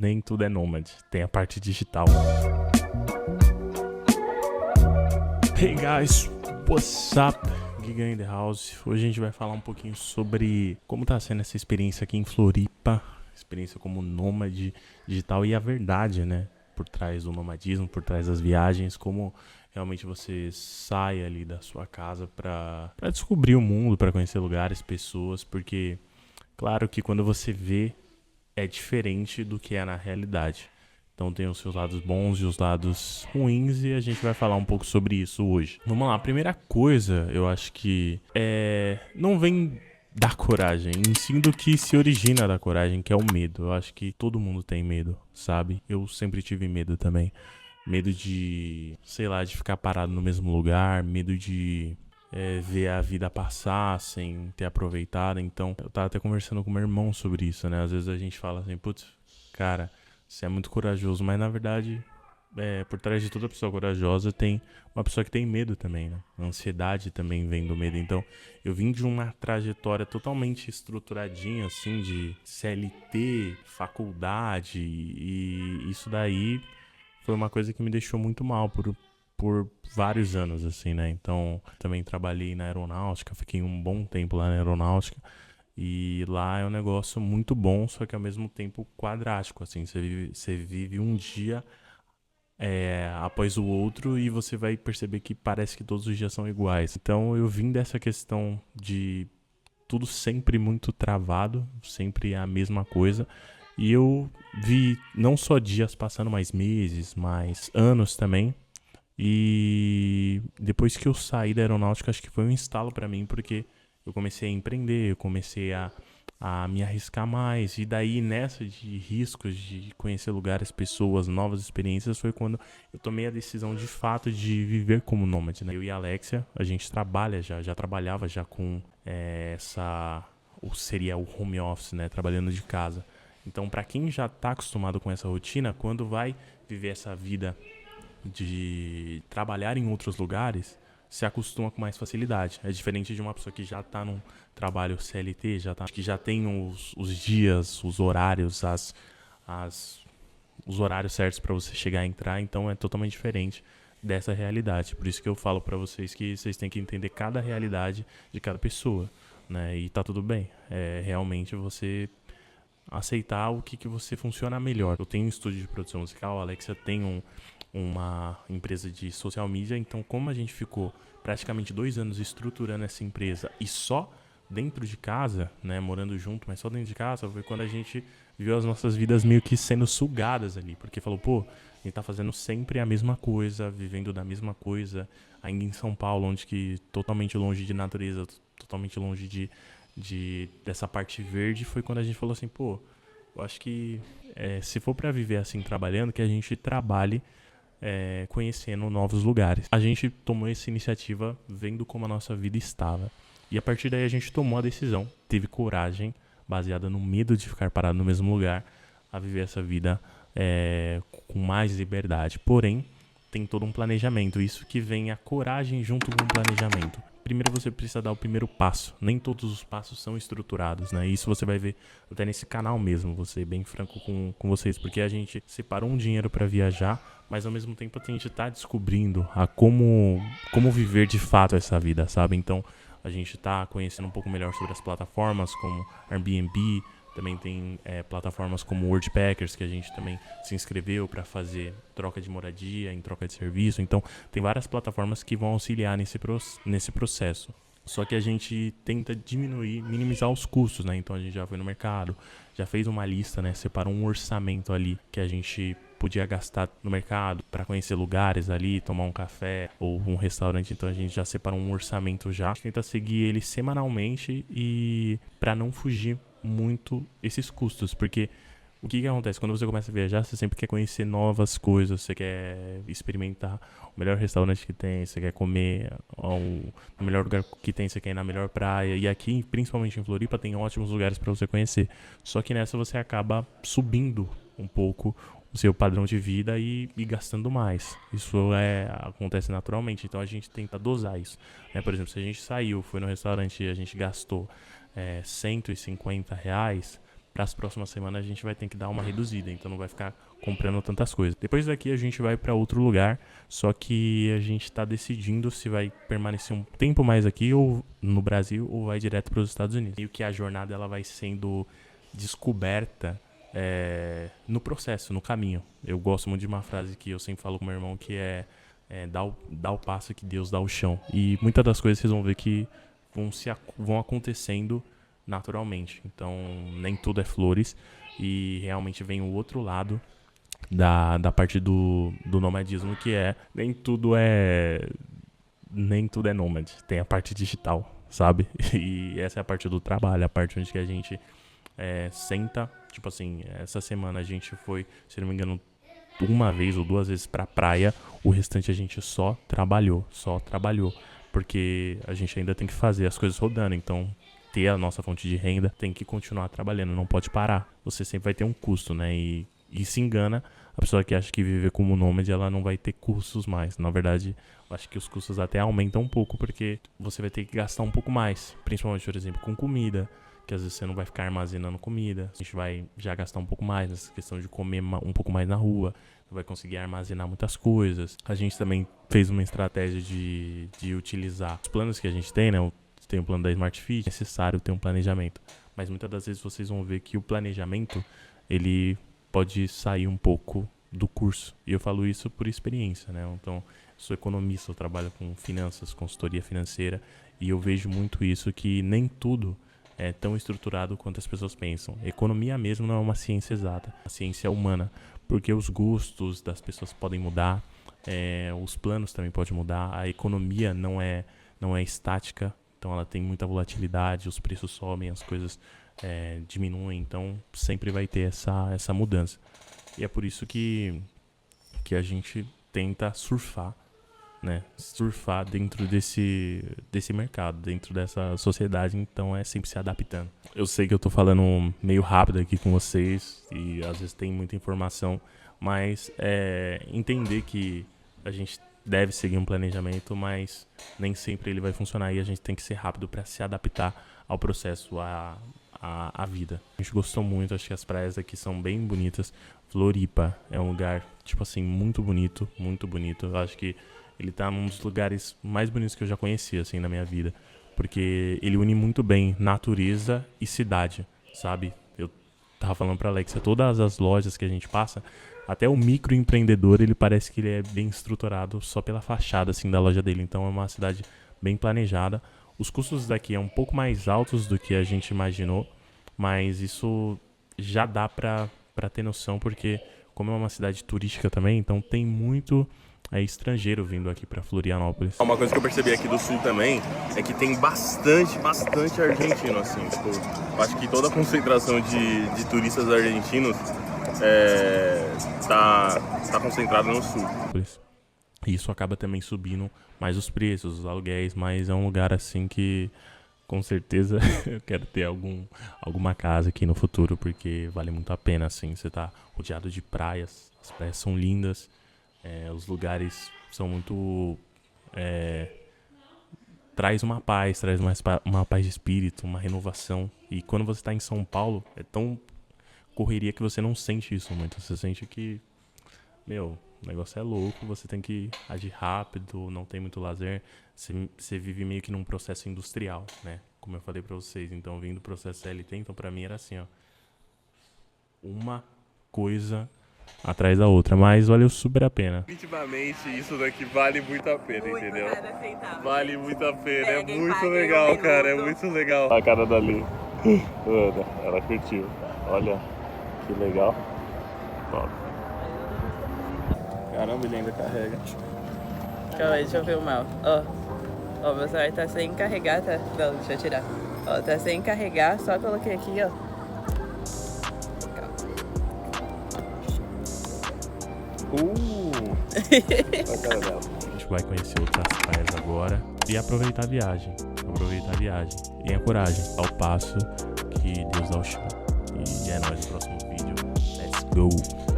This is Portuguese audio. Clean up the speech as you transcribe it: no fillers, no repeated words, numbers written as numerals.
nem tudo é nômade. Tem a parte digital. Hey guys, what's up? Giga in the house. Hoje a gente vai falar um pouquinho sobre como tá sendo essa experiência aqui em Floripa. Experiência como nômade digital e a verdade, né? Por trás do nomadismo, por trás das viagens. Como realmente você sai ali da sua casa pra descobrir o mundo, pra conhecer lugares, pessoas. Porque, claro que quando você vê, é diferente do que é na realidade. Então tem os seus lados bons e os lados ruins e a gente vai falar um pouco sobre isso hoje. Vamos lá, a primeira coisa eu acho que não vem da coragem, em sim do que se origina da coragem, que é o medo. Eu acho que todo mundo tem medo, sabe? Eu sempre tive medo também. Medo de, sei lá, de ficar parado no mesmo lugar, medo de ver a vida passar sem ter aproveitado. Então, eu tava até conversando com meu irmão sobre isso, né? Às vezes a gente fala assim, putz, cara, você é muito corajoso, mas na verdade, por trás de toda pessoa corajosa tem uma pessoa que tem medo também, né? A ansiedade também vem do medo. Então, eu vim de uma trajetória totalmente estruturadinha, assim, de CLT, faculdade, e isso daí foi uma coisa que me deixou muito mal por vários anos, assim, né? Então, também trabalhei na aeronáutica, fiquei um bom tempo lá na aeronáutica. E lá é um negócio muito bom, só que ao mesmo tempo quadrático, assim. Você vive um dia após o outro e você vai perceber que parece que todos os dias são iguais. Então, eu vim dessa questão de tudo sempre muito travado, sempre a mesma coisa. E eu vi não só dias passando, mais meses, mais anos também. E depois que eu saí da aeronáutica, acho que foi um estalo pra mim, porque eu comecei a empreender, eu comecei a me arriscar mais. E daí, nessa de riscos, de conhecer lugares, pessoas, novas experiências, foi quando eu tomei a decisão de fato de viver como nômade, né? Eu e a Alexia, a gente trabalha já trabalhava já com seria o home office, né? Trabalhando de casa. Então, para quem já está acostumado com essa rotina, quando vai viver essa vida de trabalhar em outros lugares, se acostuma com mais facilidade. É diferente de uma pessoa que já está num trabalho CLT, que já tem os dias, os horários, os horários certos para você chegar e entrar. Então, é totalmente diferente dessa realidade. Por isso que eu falo para vocês que vocês têm que entender cada realidade de cada pessoa, né? E tá tudo bem. Realmente você aceitar o que você funciona melhor. Eu tenho um estúdio de produção musical, a Alexia tem uma empresa de social media, então como a gente ficou praticamente 2 anos estruturando essa empresa e só dentro de casa, né, morando junto, mas só dentro de casa, foi quando a gente viu as nossas vidas meio que sendo sugadas ali, porque falou, pô, a gente tá fazendo sempre a mesma coisa, vivendo da mesma coisa, ainda em São Paulo, onde que totalmente longe de natureza, totalmente longe dessa parte verde, foi quando a gente falou assim, pô, eu acho que se for pra viver assim, trabalhando, que a gente trabalhe conhecendo novos lugares. A gente tomou essa iniciativa vendo como a nossa vida estava. E a partir daí a gente tomou a decisão, teve coragem, baseada no medo de ficar parado no mesmo lugar, a viver essa vida com mais liberdade. Porém, tem todo um planejamento. Isso que vem a coragem junto com o planejamento. Primeiro você precisa dar o primeiro passo. Nem todos os passos são estruturados, né? Isso você vai ver até nesse canal mesmo, vou ser bem franco com vocês. Porque a gente separou um dinheiro para viajar, mas ao mesmo tempo a gente tá descobrindo como viver de fato essa vida, sabe? Então a gente tá conhecendo um pouco melhor sobre as plataformas como Airbnb. Também tem plataformas como Worldpackers, que a gente também se inscreveu para fazer troca de moradia, em troca de serviço. Então, tem várias plataformas que vão auxiliar nesse processo. Só que a gente tenta minimizar os custos, né? Então, a gente já foi no mercado, já fez uma lista, né? Separou um orçamento ali que a gente podia gastar no mercado para conhecer lugares ali, tomar um café ou um restaurante. Então, a gente já separou um orçamento já. A gente tenta seguir ele semanalmente e para não fugir muito esses custos, porque o que acontece? Quando você começa a viajar, você sempre quer conhecer novas coisas, você quer experimentar o melhor restaurante que tem, você quer comer no melhor lugar que tem, você quer ir na melhor praia, e aqui, principalmente em Floripa, tem ótimos lugares para você conhecer, só que nessa você acaba subindo um pouco o seu padrão de vida e gastando mais. Isso acontece naturalmente, então a gente tenta dosar isso, né? Por exemplo, se a gente saiu, foi no restaurante e a gente gastou R$150, para as próximas semanas a gente vai ter que dar uma reduzida, então não vai ficar comprando tantas coisas. Depois daqui a gente vai para outro lugar, só que a gente está decidindo se vai permanecer um tempo mais aqui ou no Brasil ou vai direto para os Estados Unidos. E o que a jornada ela vai sendo descoberta no processo, no caminho. Eu gosto muito de uma frase que eu sempre falo com meu irmão, que dá o passo que Deus dá o chão. E muitas das coisas vocês vão ver que vão acontecendo naturalmente. Então, nem tudo é flores. E realmente vem o outro lado da parte do nomadismo, que nem tudo é nômade. Tem a parte digital, sabe? E essa é a parte do trabalho, a parte onde que a gente senta. Tipo assim, essa semana a gente foi, se não me engano, uma vez ou 2 vezes pra praia. O restante a gente só trabalhou. Porque a gente ainda tem que fazer as coisas rodando. Então, ter a nossa fonte de renda, tem que continuar trabalhando, não pode parar. Você sempre vai ter um custo, né? E se engana, a pessoa que acha que viver como nômade, ela não vai ter custos mais. Na verdade, eu acho que os custos até aumentam um pouco, porque você vai ter que gastar um pouco mais. Principalmente, por exemplo, com comida, que às vezes você não vai ficar armazenando comida. A gente vai já gastar um pouco mais nessa questão de comer um pouco mais na rua. Não vai conseguir armazenar muitas coisas. A gente também fez uma estratégia de utilizar os planos que a gente tem, né? Tem o plano da Smart Fit, é necessário ter um planejamento. Mas muitas das vezes vocês vão ver que o planejamento, ele pode sair um pouco do curso. E eu falo isso por experiência, né? Então, eu sou economista, eu trabalho com finanças, consultoria financeira, e eu vejo muito isso, que nem tudo é tão estruturado quanto as pessoas pensam. Economia mesmo não é uma ciência exata, a ciência é humana, porque os gostos das pessoas podem mudar, os planos também podem mudar, a economia não é estática. Então ela tem muita volatilidade, os preços sobem, as coisas diminuem, então sempre vai ter essa mudança. E é por isso que a gente tenta surfar, né? Surfar dentro desse mercado, dentro dessa sociedade, então é sempre se adaptando. Eu sei que eu tô falando meio rápido aqui com vocês e às vezes tem muita informação, mas entender que a gente deve seguir um planejamento, mas nem sempre ele vai funcionar e a gente tem que ser rápido para se adaptar ao processo, à vida. A gente gostou muito, acho que as praias aqui são bem bonitas. Floripa é um lugar, tipo assim, muito bonito, muito bonito. Eu acho que ele tá num dos lugares mais bonitos que eu já conheci, assim, na minha vida, porque ele une muito bem natureza e cidade, sabe? Eu tava falando pra Alexia, todas as lojas que a gente passa, até o microempreendedor, ele parece que ele é bem estruturado só pela fachada, assim, da loja dele. Então é uma cidade bem planejada. Os custos daqui é um pouco mais altos do que a gente imaginou, mas isso já dá pra ter noção, porque como é uma cidade turística também, então tem muito estrangeiro vindo aqui pra Florianópolis. Uma coisa que eu percebi aqui do sul também é que tem bastante argentino, assim. Tipo, eu acho que toda a concentração de turistas argentinos tá concentrado no sul. E isso acaba também subindo mais os preços, os aluguéis, mas é um lugar assim que com certeza eu quero ter alguma casa aqui no futuro, porque vale muito a pena, assim. Você tá rodeado de praias, as praias são lindas, os lugares são muito... traz uma paz de espírito, uma renovação. E quando você tá em São Paulo, é tão correria que você não sente isso muito. Você sente que, o negócio é louco, você tem que agir rápido, não tem muito lazer. Você vive meio que num processo industrial, né? Como eu falei pra vocês. Então, vindo do processo CLT, então pra mim era assim, ó. Uma coisa atrás da outra, mas valeu super a pena. Definitivamente isso daqui vale muito a pena, muito, entendeu? Vale muito a pena, é muito legal, cara, é muito legal. A cara dali, ela curtiu, olha que legal. Top. Caramba, ele ainda carrega. Calma aí, deixa eu filmar, ó, meu celular tá sem carregar, tá? Não, deixa eu tirar. Ó, tá sem carregar, só coloquei aqui, ó. A gente vai conhecer outras praias agora e aproveitar a viagem. Tenha coragem, ao passo que Deus dá o chão. E é nóis no próximo vídeo. Let's go!